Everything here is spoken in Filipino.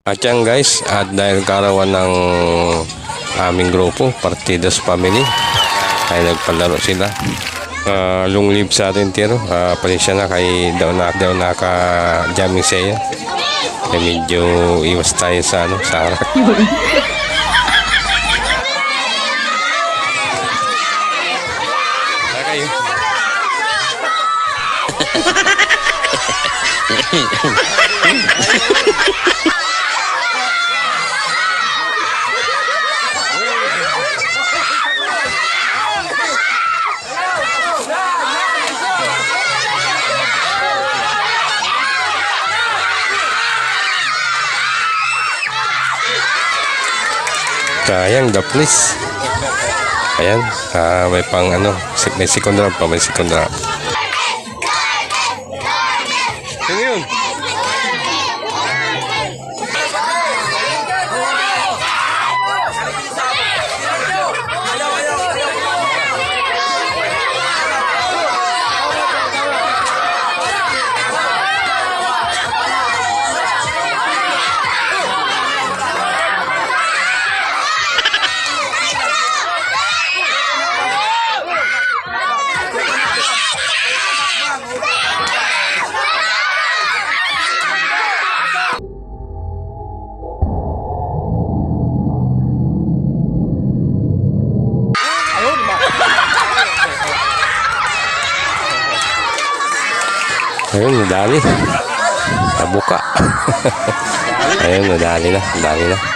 At yan guys, at dahil karawan ng aming grupo, Partidos Family, ay nagpalaro sila. Long live sa atin tiro. Pasensya na kay daw na ka jamming siya. Kaya medyo iwas tayo sa sa harap. Kayo. Sayang, the police. Ayan, may pang may second round pa, may second round. Sino yun? Ayun, nadali. Nabuka. Ayun, nadali na.